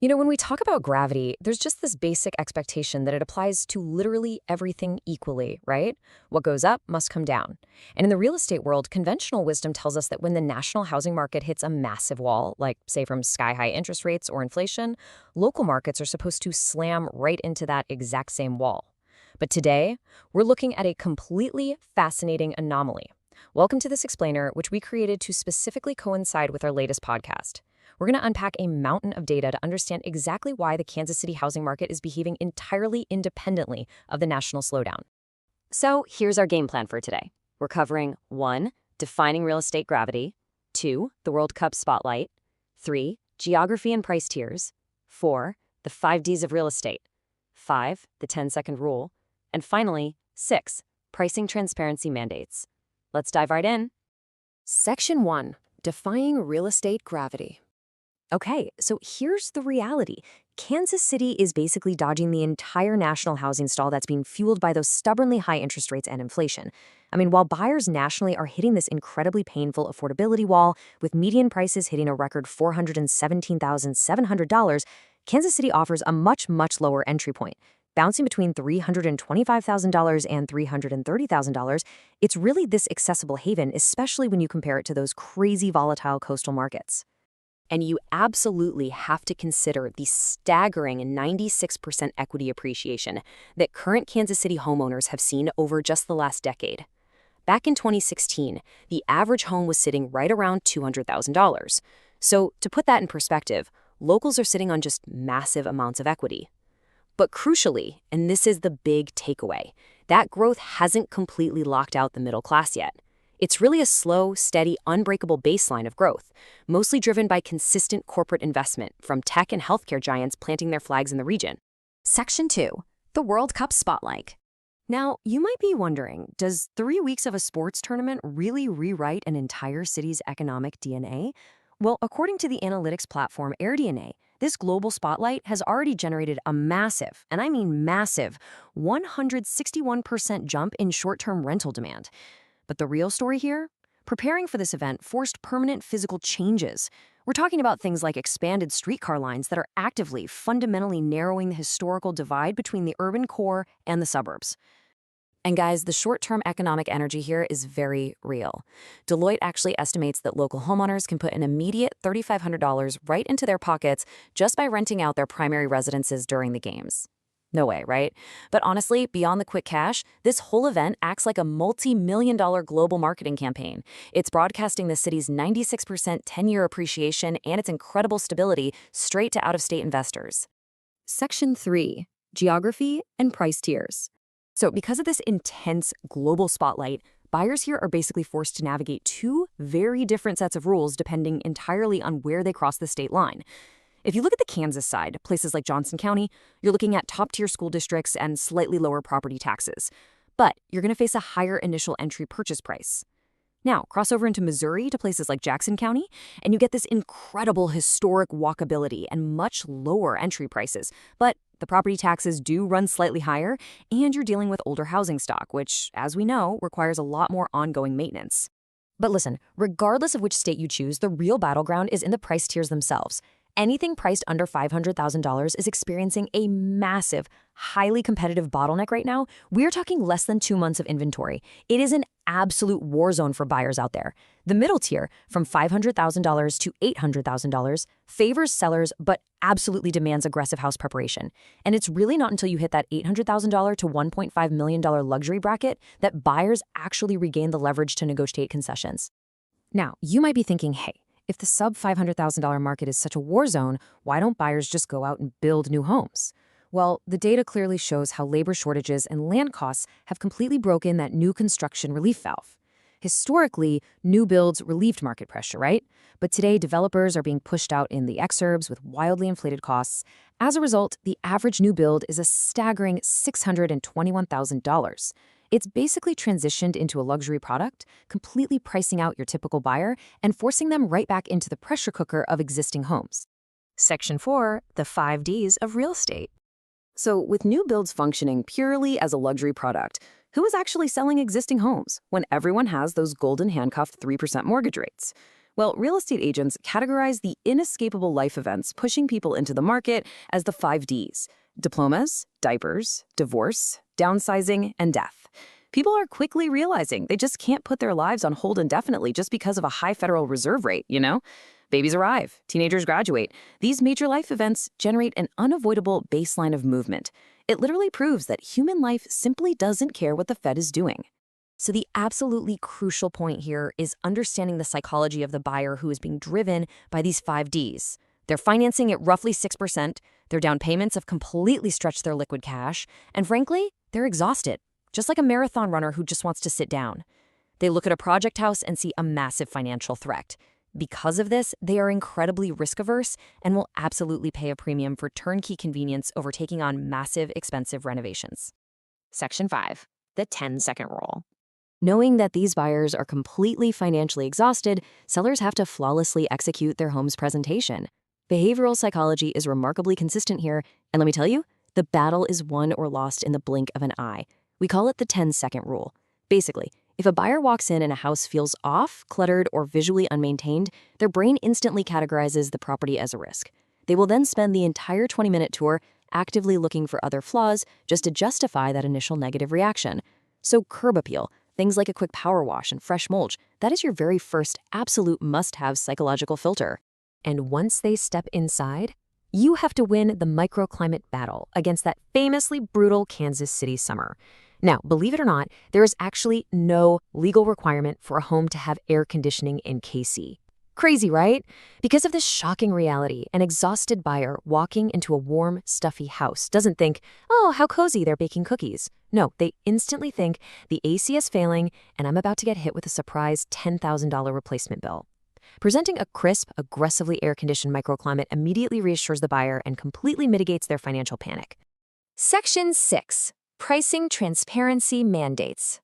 When we talk about gravity, there's just this basic expectation that it applies to literally everything equally, right? What goes up must come down. And in the real estate world, conventional wisdom tells us that when the national housing market hits a massive wall, like, say, from sky-high interest rates or inflation, local markets are supposed to slam right into that exact same wall. But today, we're looking at a completely fascinating anomaly. Welcome to this explainer, which we created to specifically coincide with our latest podcast. We're going to unpack a mountain of data to understand exactly why the Kansas City housing market is behaving entirely independently of the national slowdown. So here's our game plan for today. We're covering 1. Defining real estate gravity, 2. The World Cup spotlight, 3. Geography and price tiers, 4. The 5 Ds of real estate, 5. The 10-second rule, and finally, 6. Pricing transparency mandates. Let's dive right in. Section 1. Defying real estate gravity. Okay, so here's the reality. Kansas City is basically dodging the entire national housing stall that's being fueled by those stubbornly high interest rates and inflation. While buyers nationally are hitting this incredibly painful affordability wall, with median prices hitting a record $417,700, Kansas City offers a much lower entry point. Bouncing between $325,000 and $330,000, it's really this accessible haven, especially when you compare it to those crazy volatile coastal markets. And you absolutely have to consider the staggering 96% equity appreciation that current Kansas City homeowners have seen over just the last decade. Back in 2016, the average home was sitting right around $200,000. So to put that in perspective, locals are sitting on just massive amounts of equity. But crucially, and this is the big takeaway, that growth hasn't completely locked out the middle class yet. It's really a slow, steady, unbreakable baseline of growth, mostly driven by consistent corporate investment from tech and healthcare giants planting their flags in the region. Section 2. The World Cup Spotlight. Now, you might be wondering, does 3 weeks of a sports tournament really rewrite an entire city's economic DNA? Well, according to the analytics platform AirDNA, this global spotlight has already generated a massive, and I mean massive, 161% jump in short-term rental demand. But the real story here? Preparing for this event forced permanent physical changes. We're talking about things like expanded streetcar lines that are actively, fundamentally narrowing the historical divide between the urban core and the suburbs. And guys, the short-term economic energy here is very real. Deloitte actually estimates that local homeowners can put an immediate $3,500 right into their pockets just by renting out their primary residences during the games. No way, right? But honestly, beyond the quick cash, this whole event acts like a multi-million-dollar global marketing campaign. It's broadcasting the city's 96% 10-year appreciation and its incredible stability straight to out-of-state investors. Section 3. Geography and price tiers. So because of this intense global spotlight, buyers here are basically forced to navigate 2 very different sets of rules depending entirely on where they cross the state line. If you look at the Kansas side, places like Johnson County, you're looking at top-tier school districts and slightly lower property taxes. But you're going to face a higher initial entry purchase price. Now, cross over into Missouri to places like Jackson County, and you get this incredible historic walkability and much lower entry prices. But the property taxes do run slightly higher, and you're dealing with older housing stock, which, as we know, requires a lot more ongoing maintenance. But listen, regardless of which state you choose, the real battleground is in the price tiers themselves. Anything priced under $500,000 is experiencing a massive, highly competitive bottleneck right now. We're talking less than 2 months of inventory. It is an absolute war zone for buyers out there. The middle tier, from $500,000 to $800,000, favors sellers but absolutely demands aggressive house preparation. And it's really not until you hit that $800,000 to $1.5 million luxury bracket that buyers actually regain the leverage to negotiate concessions. Now, you might be thinking, hey, if the sub-$500,000 market is such a war zone, why don't buyers just go out and build new homes? Well, the data clearly shows how labor shortages and land costs have completely broken that new construction relief valve. Historically, new builds relieved market pressure, right? But today, developers are being pushed out in the exurbs with wildly inflated costs. As a result, the average new build is a staggering $621,000. It's basically transitioned into a luxury product, completely pricing out your typical buyer and forcing them right back into the pressure cooker of existing homes. Section 4. The 5 Ds of real estate. So with new builds functioning purely as a luxury product, who is actually selling existing homes when everyone has those golden handcuffed 3% mortgage rates? Well, real estate agents categorize the inescapable life events pushing people into the market as the 5 Ds: diplomas, diapers, divorce, downsizing, and death. People are quickly realizing they just can't put their lives on hold indefinitely just because of a high Federal Reserve rate. Babies arrive, teenagers graduate. These major life events generate an unavoidable baseline of movement. It literally proves that human life simply doesn't care what the Fed is doing. So the absolutely crucial point here is understanding the psychology of the buyer who is being driven by these 5 Ds. They're financing at roughly 6%, their down payments have completely stretched their liquid cash, and frankly, they're exhausted, just like a marathon runner who just wants to sit down. They look at a project house and see a massive financial threat. Because of this, they are incredibly risk-averse and will absolutely pay a premium for turnkey convenience over taking on massive, expensive renovations. Section 5. The 10-second rule. Knowing that these buyers are completely financially exhausted, sellers have to flawlessly execute their home's presentation. Behavioral psychology is remarkably consistent here, and let me tell you, the battle is won or lost in the blink of an eye. We call it the 10-second rule. Basically, if a buyer walks in and a house feels off, cluttered, or visually unmaintained, their brain instantly categorizes the property as a risk. They will then spend the entire 20-minute tour actively looking for other flaws just to justify that initial negative reaction. So curb appeal, things like a quick power wash and fresh mulch, that is your very first absolute must-have psychological filter. And once they step inside, you have to win the microclimate battle against that famously brutal Kansas City summer. Now, believe it or not, there is actually no legal requirement for a home to have air conditioning in KC. Crazy, right? Because of this shocking reality, an exhausted buyer walking into a warm, stuffy house doesn't think, oh, how cozy, they're baking cookies. No, they instantly think the AC is failing and I'm about to get hit with a surprise $10,000 replacement bill. Presenting a crisp, aggressively air-conditioned microclimate immediately reassures the buyer and completely mitigates their financial panic. Section 6. Pricing transparency mandates.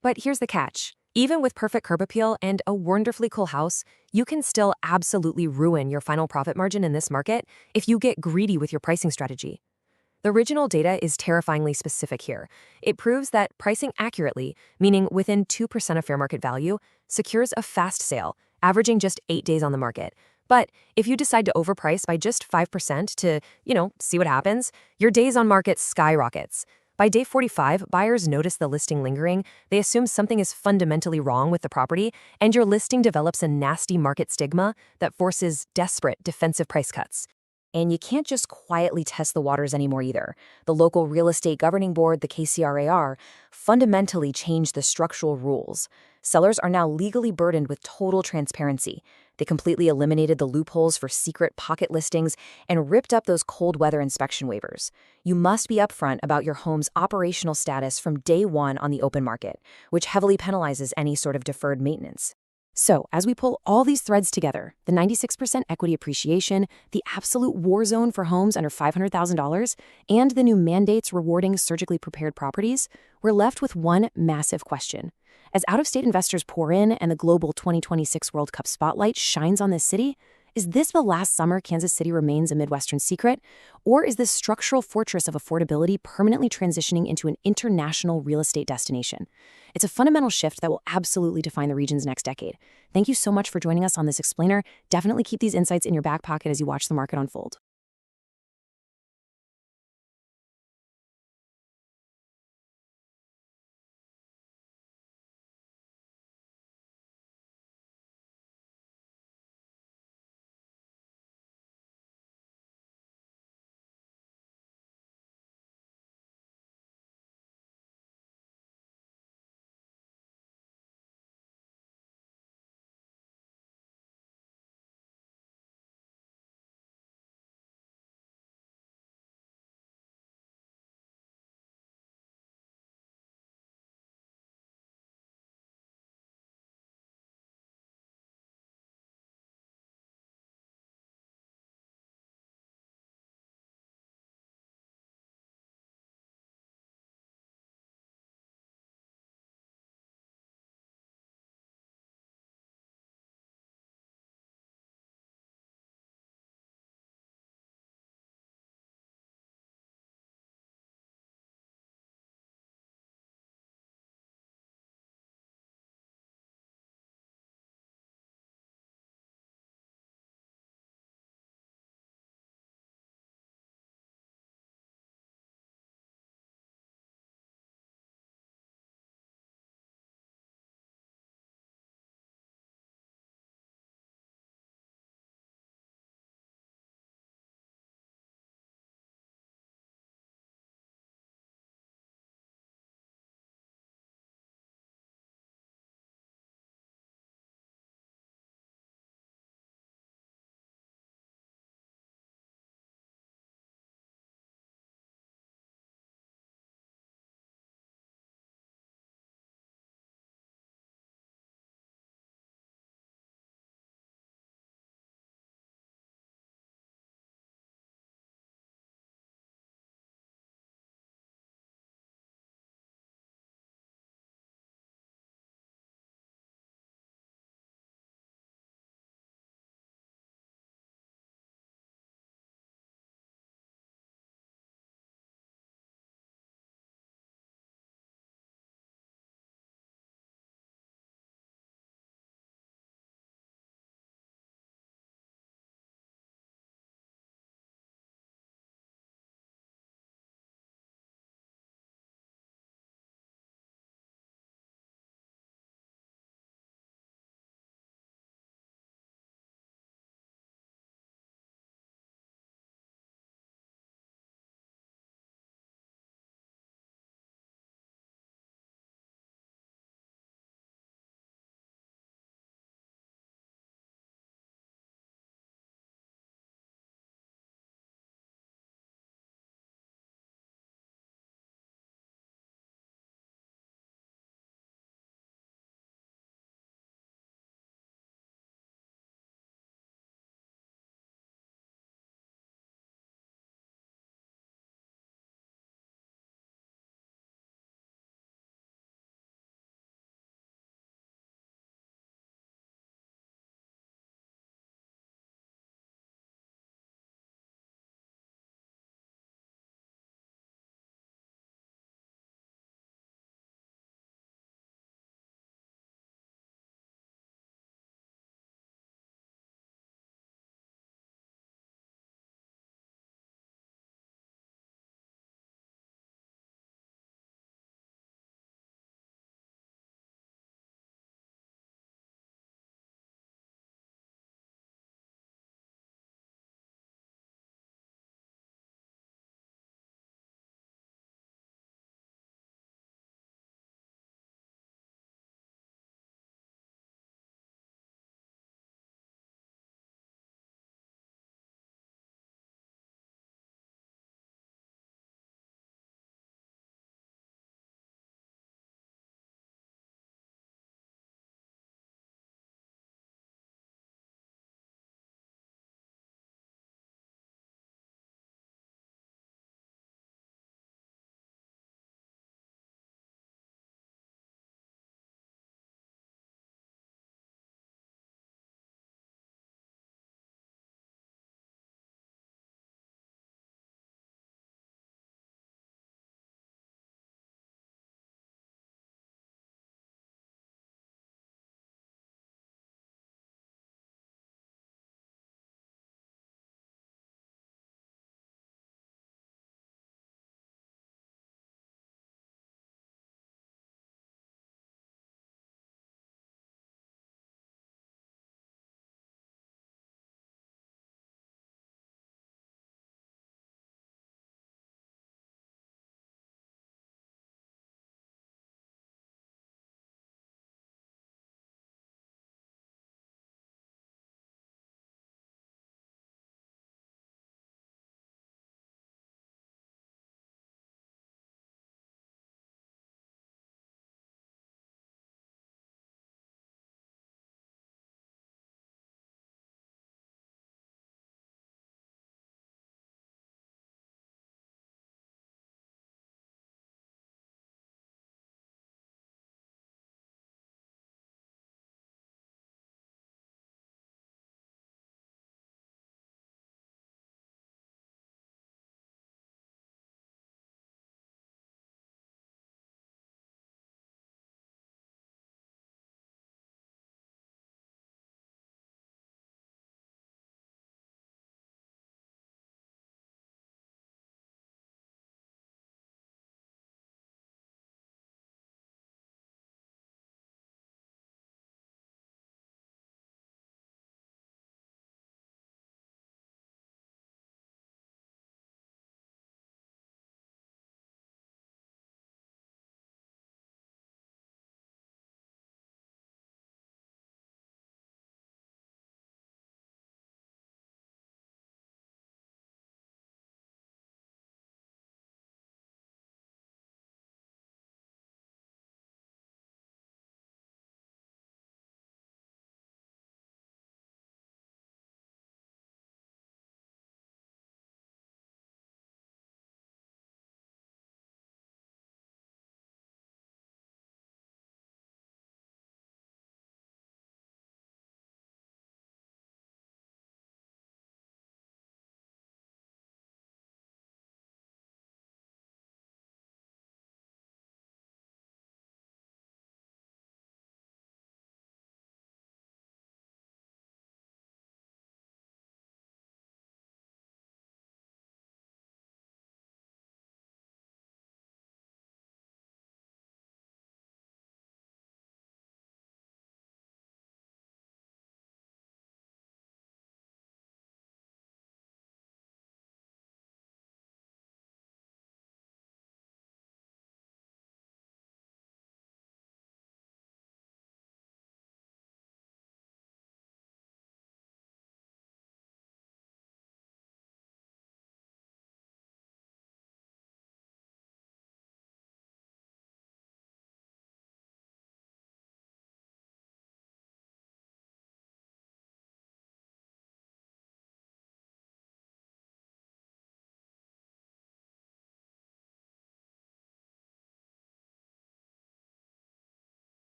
But here's the catch. Even with perfect curb appeal and a wonderfully cool house, you can still absolutely ruin your final profit margin in this market if you get greedy with your pricing strategy. The original data is terrifyingly specific here. It proves that pricing accurately, meaning within 2% of fair market value, secures a fast sale, averaging just 8 days on the market. But if you decide to overprice by just 5% to, see what happens, your days on market skyrockets. By day 45, buyers notice the listing lingering, they assume something is fundamentally wrong with the property, and your listing develops a nasty market stigma that forces desperate defensive price cuts. And you can't just quietly test the waters anymore either. The local real estate governing board, the KCRAR, fundamentally changed the structural rules. Sellers are now legally burdened with total transparency. They completely eliminated the loopholes for secret pocket listings and ripped up those cold weather inspection waivers. You must be upfront about your home's operational status from day one on the open market, which heavily penalizes any sort of deferred maintenance. So, as we pull all these threads together, the 96% equity appreciation, the absolute war zone for homes under $500,000, and the new mandates rewarding surgically prepared properties, we're left with one massive question. As out-of-state investors pour in and the global 2026 World Cup spotlight shines on this city, is this the last summer Kansas City remains a Midwestern secret? Or is this structural fortress of affordability permanently transitioning into an international real estate destination? It's a fundamental shift that will absolutely define the region's next decade. Thank you so much for joining us on this explainer. Definitely keep these insights in your back pocket as you watch the market unfold.